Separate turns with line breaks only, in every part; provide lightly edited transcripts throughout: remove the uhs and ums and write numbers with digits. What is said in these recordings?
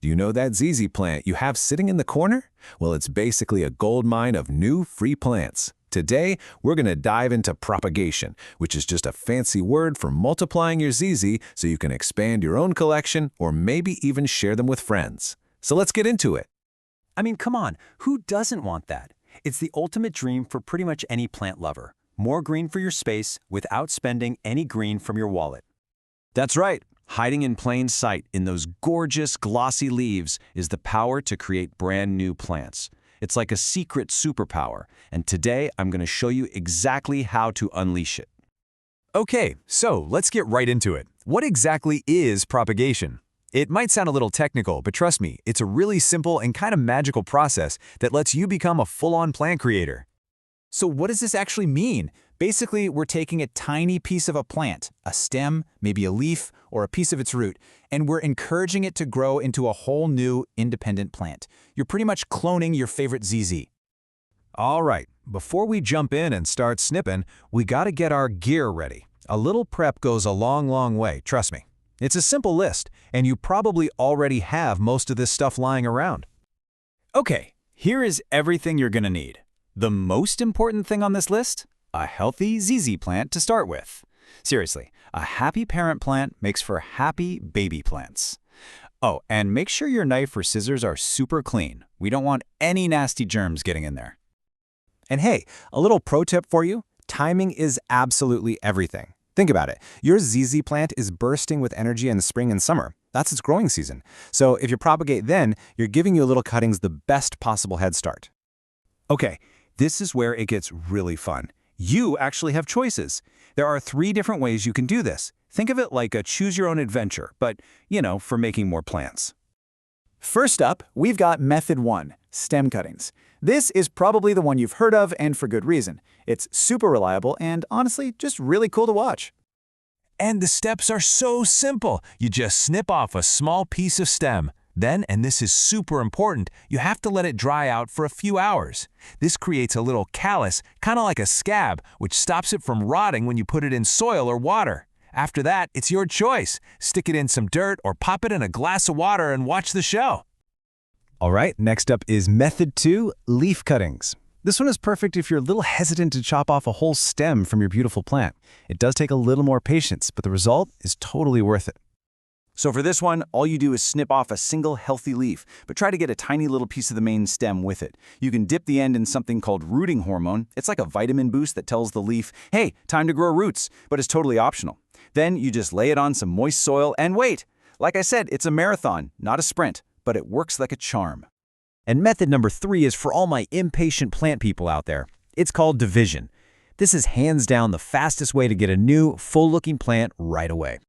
Do you know that ZZ plant you have sitting in the corner? Well, it's basically a gold mine of new free plants. Today, we're going to dive into propagation, which is just a fancy word for multiplying your ZZ so you can expand your own collection or maybe even share them with friends. So let's get into it.
I mean, come on, who doesn't want that? It's the ultimate dream for pretty much any plant lover. More green for your space without spending any green from your wallet.
That's right. Hiding in plain sight in those gorgeous, glossy leaves is the power to create brand new plants. It's like a secret superpower, and today I'm going to show you exactly how to unleash it.
Okay, so let's get right into it. What exactly is propagation? It might sound a little technical, but trust me, it's a really simple and kind of magical process that lets you become a full-on plant creator.
So what does this actually mean? Basically, we're taking a tiny piece of a plant, a stem, maybe a leaf, or a piece of its root, and we're encouraging it to grow into a whole new, independent plant. You're pretty much cloning your favorite ZZ.
All right, before we jump in and start snipping, we gotta get our gear ready. A little prep goes a long way, trust me. It's a simple list, and you probably already have most of this stuff lying around.
Okay, here is everything you're gonna need. The most important thing on this list? A healthy ZZ plant to start with. Seriously, a happy parent plant makes for happy baby plants. Oh, and make sure your knife or scissors are super clean. We don't want any nasty germs getting in there.
And hey, a little pro tip for you, timing is absolutely everything. Think about it. Your ZZ plant is bursting with energy in the spring and summer. That's its growing season. So if you propagate then, you're giving your little cuttings the best possible head start.
Okay, this is where it gets really fun. You actually have choices. There are 3 different ways you can do this. Think of it like a choose-your-own-adventure, but, for making more plants.
First up, we've got Method 1, stem cuttings. This is probably the one you've heard of, and for good reason. It's super reliable and, honestly, just really cool to watch.
And the steps are so simple. You just snip off a small piece of stem. Then, and this is super important, you have to let it dry out for a few hours. This creates a little callus, kind of like a scab, which stops it from rotting when you put it in soil or water. After that, it's your choice. Stick it in some dirt or pop it in a glass of water and watch the show.
All right, next up is Method 2, leaf cuttings. This one is perfect if you're a little hesitant to chop off a whole stem from your beautiful plant. It does take a little more patience, but the result is totally worth it.
So for this one, all you do is snip off a single healthy leaf, but try to get a tiny little piece of the main stem with it. You can dip the end in something called rooting hormone. It's like a vitamin boost that tells the leaf, hey, time to grow roots, but it's totally optional. Then you just lay it on some moist soil and wait. Like I said, it's a marathon, not a sprint, but it works like a charm.
And method number 3 is for all my impatient plant people out there. It's called division. This is hands down the fastest way to get a new, full-looking plant right away.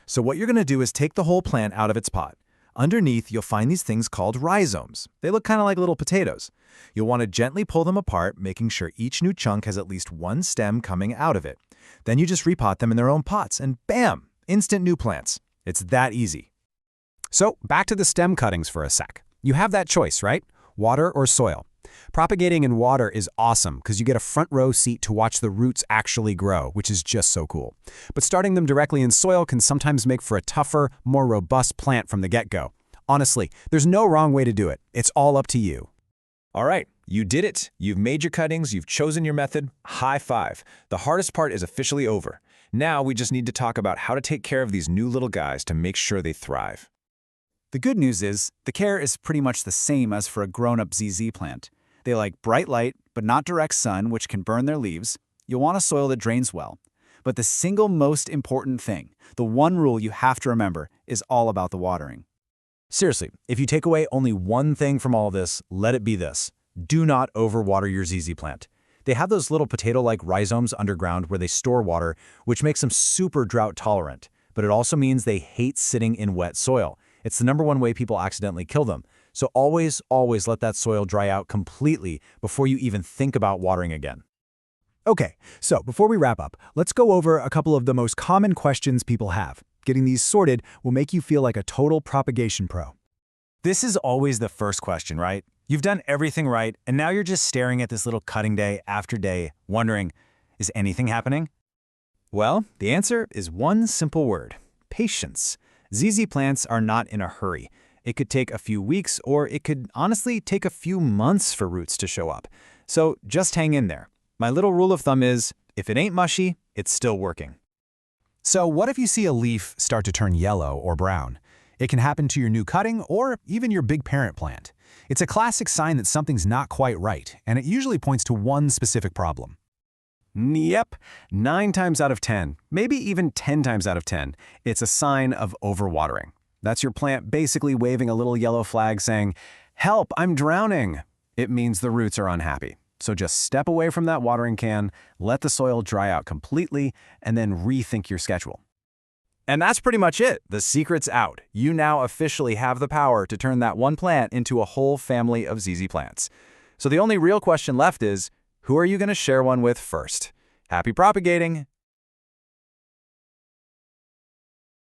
So what you're going to do is take the whole plant out of its pot. Underneath, you'll find these things called rhizomes. They look kind of like little potatoes. You'll want to gently pull them apart, making sure each new chunk has at least one stem coming out of it. Then you just repot them in their own pots, and bam! Instant new plants. It's that easy.
So back to the stem cuttings for a sec. You have that choice, right? Water or soil. Propagating in water is awesome because you get a front row seat to watch the roots actually grow, which is just so cool. But starting them directly in soil can sometimes make for a tougher, more robust plant from the get-go. Honestly, there's no wrong way to do it. It's all up to you.
All right, you did it. You've made your cuttings, you've chosen your method. High five. The hardest part is officially over. Now we just need to talk about how to take care of these new little guys to make sure they thrive.
The good news is, the care is pretty much the same as for a grown-up ZZ plant. They like bright light, but not direct sun, which can burn their leaves. You'll want a soil that drains well. But the single most important thing, the one rule you have to remember, is all about the watering.
Seriously, if you take away only one thing from all this, let it be this. Do not overwater your ZZ plant. They have those little potato-like rhizomes underground where they store water, which makes them super drought tolerant. But it also means they hate sitting in wet soil. It's the #1 way people accidentally kill them. So always let that soil dry out completely before you even think about watering again.
Okay, so before we wrap up, let's go over a couple of the most common questions people have. Getting these sorted will make you feel like a total propagation pro.
This is always the first question, right? You've done everything right, and now you're just staring at this little cutting day after day, wondering, is anything happening? Well, the answer is one simple word: patience. ZZ plants are not in a hurry.
It could take a few weeks, or it could honestly take a few months for roots to show up. So just hang in there. My little rule of thumb is, if it ain't mushy, it's still working.
So what if you see a leaf start to turn yellow or brown? It can happen to your new cutting or even your big parent plant. It's a classic sign that something's not quite right, and it usually points to one specific problem.
Yep, 9 times out of 10, maybe even 10 times out of 10, it's a sign of overwatering. That's your plant basically waving a little yellow flag saying, "Help, I'm drowning." It means the roots are unhappy. So just step away from that watering can, let the soil dry out completely, and then rethink your schedule.
And that's pretty much it. The secret's out. You now officially have the power to turn that one plant into a whole family of ZZ plants. So the only real question left is, who are you going to share one with first? Happy propagating!